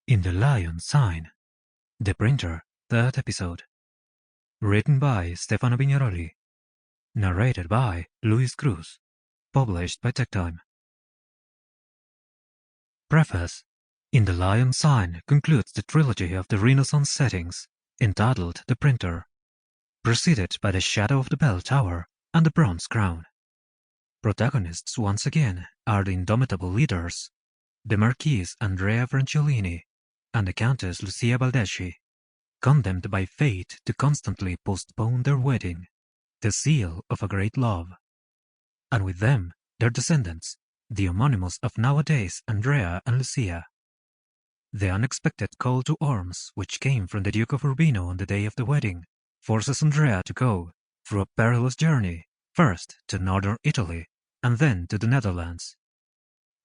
In the Lion Sign, The Printer, 3rd episode. Written by Stefano Vignaroli. Narrated by Luis Cruz. Published by TekTime. Preface. In the Lion Sign concludes the trilogy of the Renaissance settings, entitled The Printer, preceded by The Shadow of the Bell Tower and The Bronze Crown. Protagonists once again are the indomitable leaders, the Marquis Andrea Franciolini and the Countess Lucia Balleani, condemned by fate to constantly postpone their wedding, the seal of a great love. And with them, their descendants, the homonymous of nowadays Andrea and Lucia. The unexpected call to arms which came from the Duke of Urbino on the day of the wedding forces Andrea to go through a perilous journey, first to northern Italy and then to the Netherlands.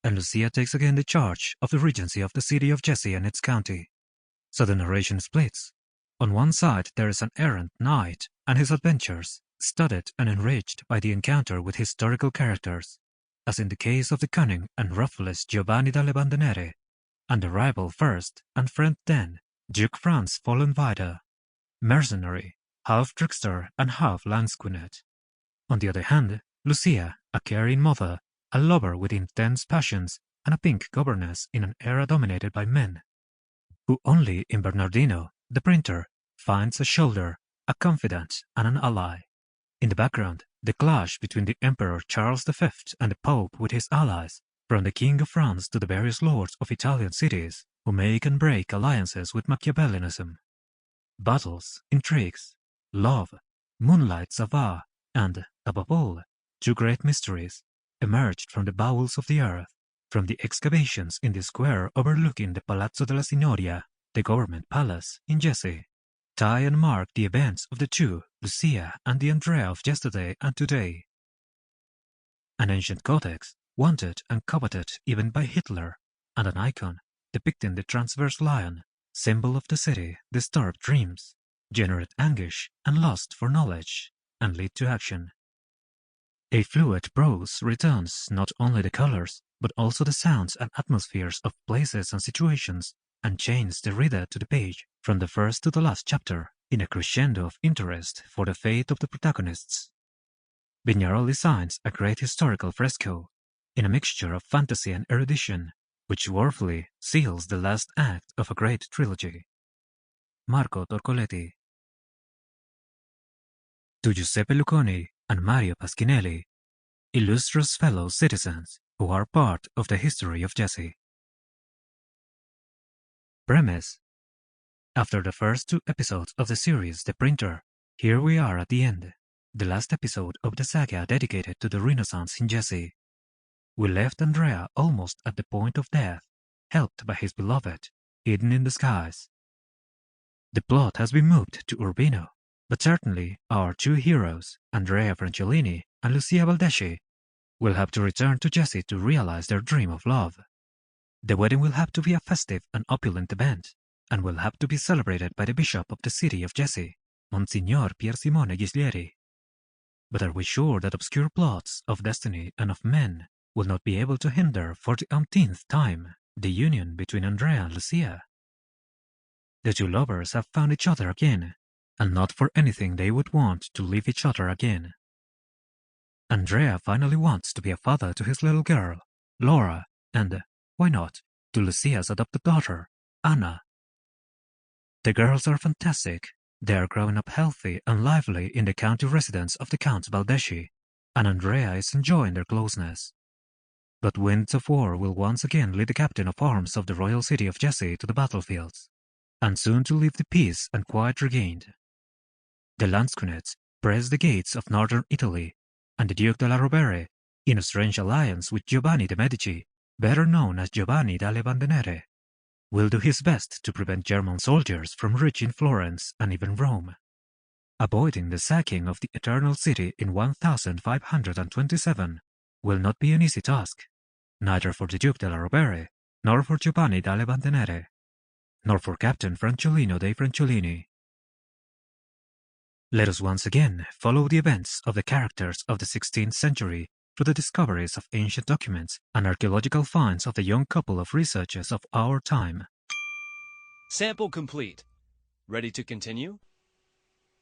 And Lucia takes again the charge of the regency of the city of Jesi and its county. So the narration splits. On one side there is an errant knight and his adventures, studied and enriched by the encounter with historical characters, as in the case of the cunning and ruthless Giovanni Dalle Bande Nere, and the rival first and friend then, Duke Franz Vollenweider, mercenary, half trickster and half lansquenet. On the other hand, Lucia, a caring mother, a lover with intense passions, and a pink governess in an era dominated by men, who only in Bernardino, the printer, finds a shoulder, a confidant, and an ally. In the background, the clash between the Emperor Charles V and the Pope with his allies, from the King of France to the various lords of Italian cities, who make and break alliances with Machiavellianism. Battles, intrigues, love, moonlight saga, and, above all, two great mysteries, emerged from the bowels of the earth, from the excavations in the square overlooking the Palazzo della Signoria, the government palace in Jesi, tie and mark the events of the two, Lucia and the Andrea of yesterday and today. An ancient codex, wanted and coveted even by Hitler, and an icon depicting the transverse lion, symbol of the city, disturbed dreams, generate anguish and lust for knowledge, and lead to action. A fluid prose returns not only the colors, but also the sounds and atmospheres of places and situations, and chains the reader to the page from the first to the last chapter in a crescendo of interest for the fate of the protagonists. Vignaroli signs a great historical fresco in a mixture of fantasy and erudition, which worthily seals the last act of a great trilogy. Marco Torcoletti. To Giuseppe Lucconi and Mario Paschinelli, illustrious fellow citizens who are part of the history of Jesi. Premise. After the first two episodes of the series The Printer, here we are at the end, the last episode of the saga dedicated to the Renaissance in Jesi. We left Andrea almost at the point of death, helped by his beloved, hidden in the skies. The plot has been moved to Urbino, but certainly our two heroes, Andrea Franciolini and Lucia Balleani, will have to return to Jesi to realize their dream of love. The wedding will have to be a festive and opulent event, and will have to be celebrated by the bishop of the city of Jesi, Monsignor Piersimone Ghislieri. But are we sure that obscure plots of destiny and of men will not be able to hinder for the umpteenth time the union between Andrea and Lucia? The two lovers have found each other again, and not for anything they would want to leave each other again. Andrea finally wants to be a father to his little girl, Laura, and, why not, to Lucia's adopted daughter, Anna. The girls are fantastic. They are growing up healthy and lively in the county residence of the Counts Baldeschi, and Andrea is enjoying their closeness. But winds of war will once again lead the captain of arms of the Royal City of Jesi to the battlefields, and soon to leave the peace and quiet regained. The lansquenets press the gates of northern Italy, and the Duke Della Rovere, in a strange alliance with Giovanni De Medici, better known as Giovanni Dalle Bande Nere, will do his best to prevent German soldiers from reaching Florence and even Rome. Avoiding the sacking of the Eternal City in 1527 will not be an easy task, neither for the Duke Della Rovere, nor for Giovanni Dalle Bande Nere, nor for Captain Franciolino de Franciolini. Let us once again follow the events of the characters of the 16th century through the discoveries of ancient documents and archaeological finds of the young couple of researchers of our time. Sample complete. Ready to continue?